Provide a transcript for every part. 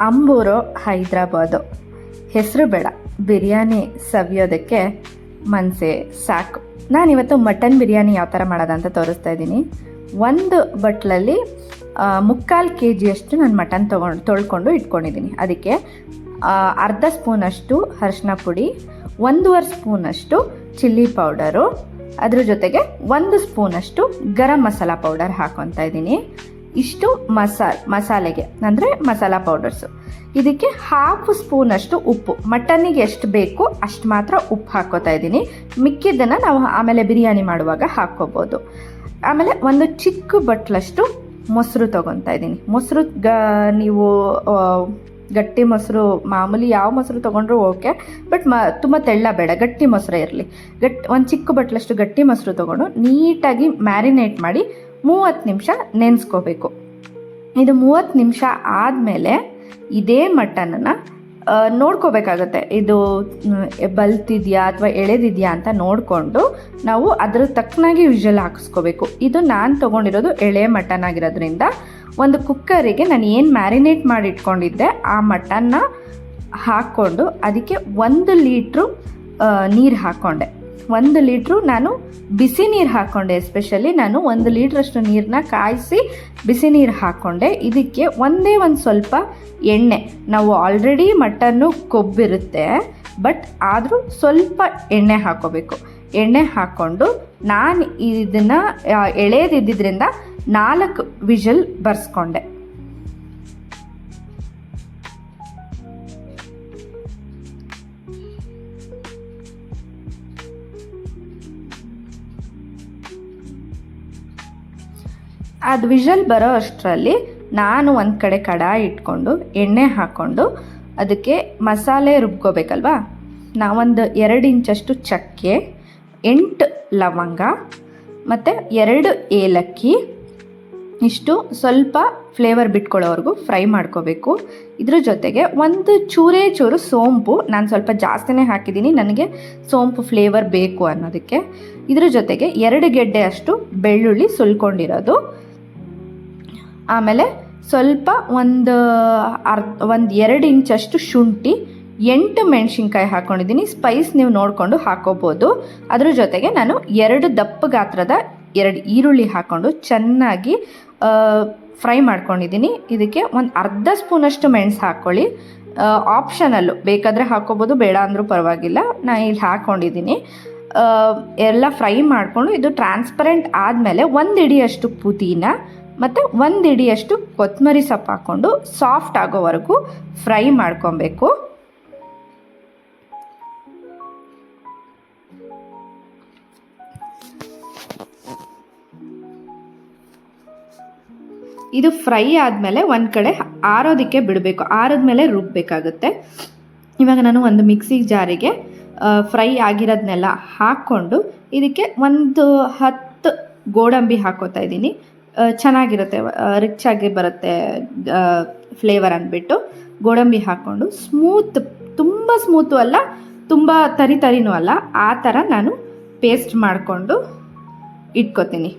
ಅಂಬೂರು ಹೈದ್ರಾಬಾದು ಹೆಸರು ಬೇಡ, ಬಿರಿಯಾನಿ ಸವಿಯೋದಕ್ಕೆ ಮನಸ್ಸೇ ಸಾಕು. ನಾನಿವತ್ತು ಮಟನ್ ಬಿರಿಯಾನಿ ಯಾವ ಥರ ಮಾಡೋದಂತ ತೋರಿಸ್ತಾ ಇದ್ದೀನಿ. ಒಂದು ಬಟ್ಲಲ್ಲಿ 3/4 kg ನಾನು ಮಟನ್ ತೊಳ್ಕೊಂಡು ಇಟ್ಕೊಂಡಿದ್ದೀನಿ. ಅದಕ್ಕೆ ಅರ್ಧ ಸ್ಪೂನಷ್ಟು ಅರಿಶಿನ ಪುಡಿ, 1.5 ಸ್ಪೂನಷ್ಟು ಚಿಲ್ಲಿ ಪೌಡರು, ಅದ್ರ ಜೊತೆಗೆ 1 ಸ್ಪೂನಷ್ಟು ಗರಂ ಮಸಾಲ ಪೌಡರ್ ಹಾಕ್ಕೊತಾ ಇದ್ದೀನಿ. ಇಷ್ಟು ಮಸಾಲೆಗೆ ಅಂದರೆ ಮಸಾಲ ಪೌಡರ್ಸು. ಇದಕ್ಕೆ 1/2 ಸ್ಪೂನಷ್ಟು ಉಪ್ಪು, ಮಟನ್ನಿಗೆ ಎಷ್ಟು ಬೇಕು ಅಷ್ಟು ಮಾತ್ರ ಉಪ್ಪು ಹಾಕ್ಕೋತಾ ಇದ್ದೀನಿ. ಮಿಕ್ಕಿದ್ದನ್ನು ನಾವು ಆಮೇಲೆ ಬಿರಿಯಾನಿ ಮಾಡುವಾಗ ಹಾಕ್ಕೋಬೋದು. ಆಮೇಲೆ ಒಂದು ಚಿಕ್ಕ ಬಟ್ಲಷ್ಟು ಮೊಸರು ತೊಗೊತಾ ಇದ್ದೀನಿ. ಮೊಸರು ನೀವು ಗಟ್ಟಿ ಮೊಸರು, ಮಾಮೂಲಿ ಯಾವ ಮೊಸರು ತೊಗೊಂಡ್ರೂ ಓಕೆ, ಬಟ್ ತುಂಬ ತೆಳ್ಳ ಬೇಡ, ಗಟ್ಟಿ ಮೊಸರೇ ಇರಲಿ. ಒಂದು ಚಿಕ್ಕ ಬಟ್ಲಷ್ಟು ಗಟ್ಟಿ ಮೊಸರು ತೊಗೊಂಡು ನೀಟಾಗಿ ಮ್ಯಾರಿನೇಟ್ ಮಾಡಿ 30 ನಿಮಿಷ ನೆನೆಸ್ಕೋಬೇಕು. ಇದು 30 ನಿಮಿಷ ಆದಮೇಲೆ ಇದೇ ಮಟನನ್ನು ನೋಡ್ಕೋಬೇಕಾಗತ್ತೆ. ಇದು ಬಲ್ತಿದೆಯಾ ಅಥವಾ ಎಳೆದಿದೆಯಾ ಅಂತ ನೋಡಿಕೊಂಡು ನಾವು ಅದರ ತಕ್ಕನಾಗಿ ವಿಷಲ್ ಹಾಕಿಸ್ಕೋಬೇಕು. ಇದು ನಾನು ತೊಗೊಂಡಿರೋದು ಎಳೆ ಮಟನ್ ಆಗಿರೋದ್ರಿಂದ ಒಂದು ಕುಕ್ಕರಿಗೆ ನಾನು ಏನು ಮ್ಯಾರಿನೇಟ್ ಮಾಡಿ ಇಟ್ಕೊಂಡಿದ್ದೆ ಆ ಮಟನ್ನ ಹಾಕ್ಕೊಂಡು ಅದಕ್ಕೆ 1 ಲೀಟ್ರು ನೀರು ಹಾಕ್ಕೊಂಡೆ. 1 ಲೀಟ್ರು ನಾನು ಬಿಸಿ ನೀರು ಹಾಕ್ಕೊಂಡೆ. ಎಸ್ಪೆಷಲಿ ನಾನು 1 ಲೀಟ್ರಷ್ಟು ನೀರನ್ನ ಕಾಯಿಸಿ ಬಿಸಿ ನೀರು ಹಾಕ್ಕೊಂಡೆ. ಇದಕ್ಕೆ ಒಂದೇ ಒಂದು ಸ್ವಲ್ಪ ಎಣ್ಣೆ, ನಾವು ಆಲ್ರೆಡಿ ಮಟನ್ನು ಕೊಬ್ಬಿರುತ್ತೆ, ಬಟ್ ಆದರೂ ಸ್ವಲ್ಪ ಎಣ್ಣೆ ಹಾಕ್ಕೋಬೇಕು. ಎಣ್ಣೆ ಹಾಕ್ಕೊಂಡು ನಾನು ಇದನ್ನು ಎಳೆದಿದ್ದರಿಂದ 4 ವಿಷಲ್ ಬರ್ಸ್ಕೊಂಡೆ. ಅದು ವಿಷಲ್ ಬರೋ ಅಷ್ಟರಲ್ಲಿ ನಾನು ಒಂದು ಕಡೆ ಕಡಾಯಿ ಇಟ್ಕೊಂಡು ಎಣ್ಣೆ ಹಾಕ್ಕೊಂಡು ಅದಕ್ಕೆ ಮಸಾಲೆ ರುಬ್ಕೋಬೇಕಲ್ವಾ. ನಾವೊಂದು 2 ಇಂಚಷ್ಟು ಚಕ್ಕೆ, 8 ಲವಂಗ ಮತ್ತು 2 ಏಲಕ್ಕಿ, ಇಷ್ಟು ಸ್ವಲ್ಪ ಫ್ಲೇವರ್ ಬಿಟ್ಕೊಳ್ಳೋವರೆಗೂ ಫ್ರೈ ಮಾಡ್ಕೋಬೇಕು. ಇದ್ರ ಜೊತೆಗೆ ಒಂದು ಚೂರು ಸೋಂಪು, ನಾನು ಸ್ವಲ್ಪ ಜಾಸ್ತಿನೇ ಹಾಕಿದ್ದೀನಿ, ನನಗೆ ಸೋಂಪು ಫ್ಲೇವರ್ ಬೇಕು ಅನ್ನೋದಕ್ಕೆ. ಇದ್ರ ಜೊತೆಗೆ 2 ಗೆಡ್ಡೆ ಅಷ್ಟು ಬೆಳ್ಳುಳ್ಳಿ ಸುಲ್ಕೊಂಡಿರೋದು, ಆಮೇಲೆ ಸ್ವಲ್ಪ ಒಂದು 2 ಇಂಚಷ್ಟು ಶುಂಠಿ, 8 ಮೆಣಸಿನ್ಕಾಯಿ ಹಾಕ್ಕೊಂಡಿದ್ದೀನಿ. ಸ್ಪೈಸ್ ನೀವು ನೋಡಿಕೊಂಡು ಹಾಕೋಬೋದು. ಅದ್ರ ಜೊತೆಗೆ ನಾನು 2 ದಪ್ಪ ಗಾತ್ರದ 2 ಈರುಳ್ಳಿ ಹಾಕ್ಕೊಂಡು ಚೆನ್ನಾಗಿ ಫ್ರೈ ಮಾಡ್ಕೊಂಡಿದ್ದೀನಿ. ಇದಕ್ಕೆ ಒಂದು ಅರ್ಧ ಸ್ಪೂನಷ್ಟು ಮೆಣಸು ಹಾಕ್ಕೊಳ್ಳಿ, ಆಪ್ಷನಲ್ಲು, ಬೇಕಾದರೆ ಹಾಕ್ಕೋಬೋದು, ಬೇಡ ಅಂದರೂ ಪರವಾಗಿಲ್ಲ. ನಾನು ಇಲ್ಲಿ ಹಾಕ್ಕೊಂಡಿದ್ದೀನಿ. ಎಲ್ಲ ಫ್ರೈ ಮಾಡಿಕೊಂಡು ಇದು ಟ್ರಾನ್ಸ್ಪರೆಂಟ್ ಆದಮೇಲೆ 1 ಹಿಡಿಯಷ್ಟು ಪುದೀನ ಮತ್ತು 1 ಹಿಡಿಯಷ್ಟು ಕೊತ್ತಂಬರಿ ಸೊಪ್ಪು ಹಾಕ್ಕೊಂಡು ಸಾಫ್ಟ್ ಆಗೋವರೆಗೂ ಫ್ರೈ ಮಾಡ್ಕೊಬೇಕು. ಇದು ಫ್ರೈ ಆದಮೇಲೆ ಒಂದು ಕಡೆ ಆರೋದಕ್ಕೆ ಬಿಡಬೇಕು, ಆರಿದ್ಮೇಲೆ ರುಬ್ಬಬೇಕಾಗುತ್ತೆ. ಇವಾಗ ನಾನು ಒಂದು ಮಿಕ್ಸಿ ಜಾರಿಗೆ ಫ್ರೈ ಆಗಿರೋದನ್ನೆಲ್ಲ ಹಾಕ್ಕೊಂಡು ಇದಕ್ಕೆ ಒಂದು 10 ಗೋಡಂಬಿ ಹಾಕ್ಕೋತಾ ಇದ್ದೀನಿ. ಚೆನ್ನಾಗಿರುತ್ತೆ, ರಿಚ್ ಆಗಿ ಬರುತ್ತೆ ಫ್ಲೇವರ್ ಅಂದ್ಬಿಟ್ಟು ಗೋಡಂಬಿ ಹಾಕ್ಕೊಂಡು ತುಂಬ ಸ್ಮೂತು ಅಲ್ಲ, ತುಂಬ ತರಿನೂ ಅಲ್ಲ, ಆ ಥರ ನಾನು ಪೇಸ್ಟ್ ಮಾಡಿಕೊಂಡು ಇಟ್ಕೋತೀನಿ.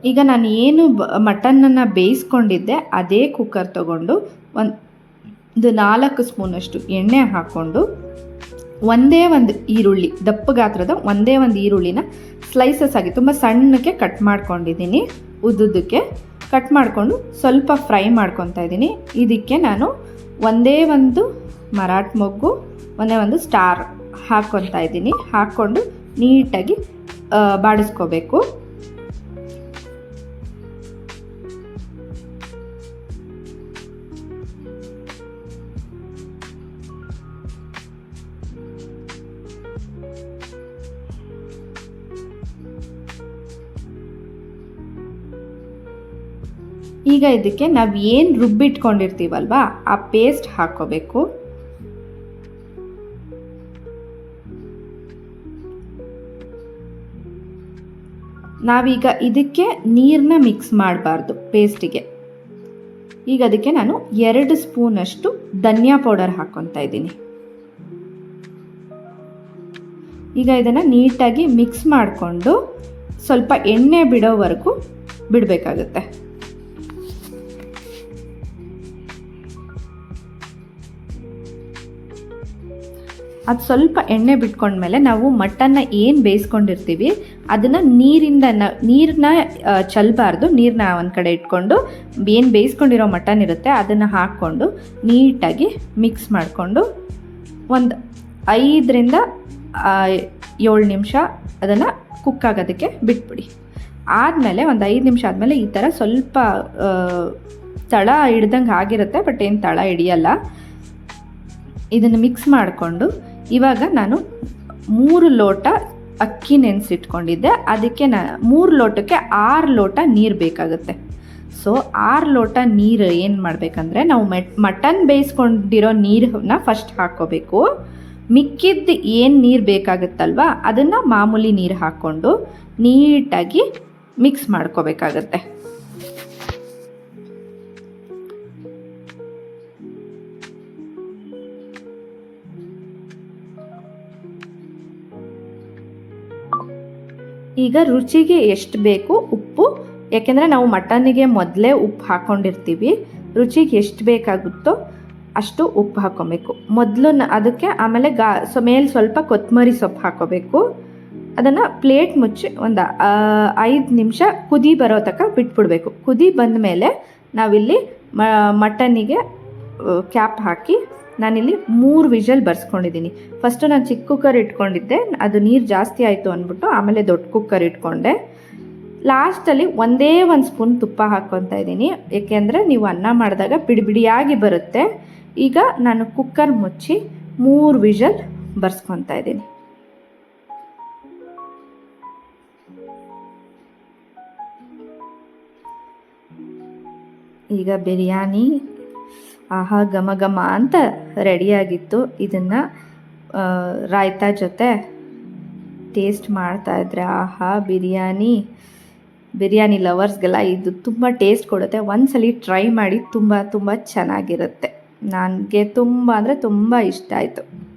ಈಗ ನಾನು ಏನು ಮಟನನ್ನು ಬೇಯಿಸ್ಕೊಂಡಿದ್ದೆ ಅದೇ ಕುಕ್ಕರ್ ತೊಗೊಂಡು ಒಂದು 4 ಸ್ಪೂನಷ್ಟು ಎಣ್ಣೆ ಹಾಕ್ಕೊಂಡು ಒಂದೇ ಒಂದು ಈರುಳ್ಳಿ, ದಪ್ಪ ಗಾತ್ರದ ಒಂದೇ ಒಂದು ಈರುಳ್ಳಿನ ಸ್ಲೈಸಸ್ ಆಗಿ ತುಂಬ ಸಣ್ಣಕ್ಕೆ ಕಟ್ ಮಾಡ್ಕೊಂಡಿದ್ದೀನಿ. ಉದ್ದುದ್ದಕ್ಕೆ ಕಟ್ ಮಾಡಿಕೊಂಡು ಸ್ವಲ್ಪ ಫ್ರೈ ಮಾಡ್ಕೊತಾ ಇದ್ದೀನಿ. ಇದಕ್ಕೆ ನಾನು ಒಂದೇ ಒಂದು ಮರಾಠ ಮೊಗ್ಗು, ಒಂದೇ ಒಂದು ಸ್ಟಾರ್ ಹಾಕ್ಕೊತಾ ಇದ್ದೀನಿ. ಹಾಕ್ಕೊಂಡು ನೀಟಾಗಿ ಬಾಡಿಸ್ಕೋಬೇಕು. ಈಗ ಇದಕ್ಕೆ ನಾವು ಏನು ರುಬ್ಬಿಟ್ಕೊಂಡಿರ್ತೀವಲ್ವಾ ಆ ಪೇಸ್ಟ್ ಹಾಕ್ಕೋಬೇಕು. ನಾವೀಗ ಇದಕ್ಕೆ ನೀರನ್ನ ಮಿಕ್ಸ್ ಮಾಡಬಾರ್ದು ಪೇಸ್ಟಿಗೆ. ಈಗ ಅದಕ್ಕೆ ನಾನು 2 ಸ್ಪೂನಷ್ಟು ಧನಿಯಾ ಪೌಡರ್ ಹಾಕ್ಕೊತಾ ಇದ್ದೀನಿ. ಈಗ ಇದನ್ನು ನೀಟಾಗಿ ಮಿಕ್ಸ್ ಮಾಡಿಕೊಂಡು ಸ್ವಲ್ಪ ಎಣ್ಣೆ ಬಿಡೋವರೆಗೂ ಬಿಡಬೇಕಾಗುತ್ತೆ. ಅದು ಸ್ವಲ್ಪ ಎಣ್ಣೆ ಬಿಟ್ಕೊಂಡ್ಮೇಲೆ ನಾವು ಮಟನ್ನ ಏನು ಬೇಯಿಸ್ಕೊಂಡಿರ್ತೀವಿ ಅದನ್ನು ನೀರನ್ನ ಚೆಲ್ಲಬಾರ್ದು. ನೀರನ್ನ ಒಂದು ಕಡೆ ಇಟ್ಕೊಂಡು ಏನು ಬೇಯಿಸ್ಕೊಂಡಿರೋ ಮಟನ್ ಇರುತ್ತೆ ಅದನ್ನು ಹಾಕ್ಕೊಂಡು ನೀಟಾಗಿ ಮಿಕ್ಸ್ ಮಾಡಿಕೊಂಡು ಒಂದು 5ರಿಂದ 7 ನಿಮಿಷ ಅದನ್ನು ಕುಕ್ ಆಗೋದಕ್ಕೆ ಬಿಟ್ಬಿಡಿ. ಆದಮೇಲೆ ಒಂದು 5 ನಿಮಿಷ ಆದಮೇಲೆ ಈ ಥರ ಸ್ವಲ್ಪ ತಳ ಹಿಡ್ದಂಗೆ ಆಗಿರುತ್ತೆ, ಬಟ್ ಏನು ತಳ ಹಿಡಿಯಲ್ಲ. ಇದನ್ನು ಮಿಕ್ಸ್ ಮಾಡಿಕೊಂಡು ಇವಾಗ ನಾನು 3 ಲೋಟ ಅಕ್ಕಿ ನೆನೆಸಿಟ್ಕೊಂಡಿದ್ದೆ. ಅದಕ್ಕೆ 3 ಲೋಟಕ್ಕೆ 6 ಲೋಟ ನೀರು ಬೇಕಾಗುತ್ತೆ. ಸೊ 6 ಲೋಟ ನೀರು ಏನು ಮಾಡಬೇಕಂದ್ರೆ ನಾವು ಮಟನ್ ಬೇಯಿಸ್ಕೊಂಡಿರೋ ನೀರನ್ನ ಫಸ್ಟ್ ಹಾಕ್ಕೋಬೇಕು. ಮಿಕ್ಕಿದ್ದು ಏನು ನೀರು ಬೇಕಾಗುತ್ತಲ್ವ ಅದನ್ನು ಮಾಮೂಲಿ ನೀರು ಹಾಕ್ಕೊಂಡು ನೀಟಾಗಿ ಮಿಕ್ಸ್ ಮಾಡ್ಕೋಬೇಕಾಗತ್ತೆ. ಈಗ ರುಚಿಗೆ ಎಷ್ಟು ಬೇಕು ಉಪ್ಪು, ಯಾಕೆಂದರೆ ನಾವು ಮಟನ್ನಿಗೆ ಮೊದಲೇ ಉಪ್ಪು ಹಾಕ್ಕೊಂಡಿರ್ತೀವಿ. ರುಚಿಗೆ ಎಷ್ಟು ಬೇಕಾಗುತ್ತೋ ಅಷ್ಟು ಉಪ್ಪು ಹಾಕ್ಕೊಬೇಕು ಮೊದಲು ಅದಕ್ಕೆ. ಆಮೇಲೆ ಮೇಲೆ ಸ್ವಲ್ಪ ಕೊತ್ತಂಬರಿ ಸೊಪ್ಪು ಹಾಕ್ಕೋಬೇಕು. ಅದನ್ನು ಪ್ಲೇಟ್ ಮುಚ್ಚಿ ಒಂದು 5 ನಿಮಿಷ ಕುದಿ ಬರೋ ತನಕ ಬಿಟ್ಬಿಡ್ಬೇಕು. ಕುದಿ ಬಂದ ಮೇಲೆ ನಾವಿಲ್ಲಿ ಮಟನ್ನಿಗೆ ಕ್ಯಾಪ್ ಹಾಕಿ ನಾನಿಲ್ಲಿ 3 ವಿಷಲ್ ಬರ್ಸ್ಕೊಂಡಿದ್ದೀನಿ. ಫಸ್ಟು ನಾನು ಚಿಕ್ಕ ಕುಕ್ಕರ್ ಇಟ್ಕೊಂಡಿದ್ದೆ, ಅದು ನೀರು ಜಾಸ್ತಿ ಆಯಿತು ಅಂದ್ಬಿಟ್ಟು ಆಮೇಲೆ ದೊಡ್ಡ ಕುಕ್ಕರ್ ಇಟ್ಕೊಂಡೆ. ಲಾಸ್ಟಲ್ಲಿ ಒಂದೇ ಒಂದು ಸ್ಪೂನ್ ತುಪ್ಪ ಹಾಕ್ಕೊತಾ ಇದ್ದೀನಿ, ಏಕೆಂದರೆ ನೀವು ಅನ್ನ ಮಾಡಿದಾಗ ಬಿಡಿಯಾಗಿ ಬರುತ್ತೆ. ಈಗ ನಾನು ಕುಕ್ಕರ್ ಮುಚ್ಚಿ 3 ವಿಷಲ್ ಬರ್ಸ್ಕೊತಾ ಇದ್ದೀನಿ. ಈಗ ಬಿರಿಯಾನಿ ಆಹಾ ಘಮ ಘಮ ಅಂತ ರೆಡಿಯಾಗಿತ್ತು. ಇದನ್ನು ರಾಯ್ತಾ ಜೊತೆ ಟೇಸ್ಟ್ ಮಾಡ್ತಾಯಿದ್ರೆ ಆಹಾ ಬಿರಿಯಾನಿ ಲವರ್ಸ್ಗೆಲ್ಲ ಇದು ತುಂಬ ಟೇಸ್ಟ್ ಕೊಡುತ್ತೆ. ಒಂದ್ಸಲಿ ಟ್ರೈ ಮಾಡಿ, ತುಂಬ ಚೆನ್ನಾಗಿರುತ್ತೆ. ನನಗೆ ತುಂಬ ಅಂದರೆ ತುಂಬ ಇಷ್ಟ ಆಯಿತು.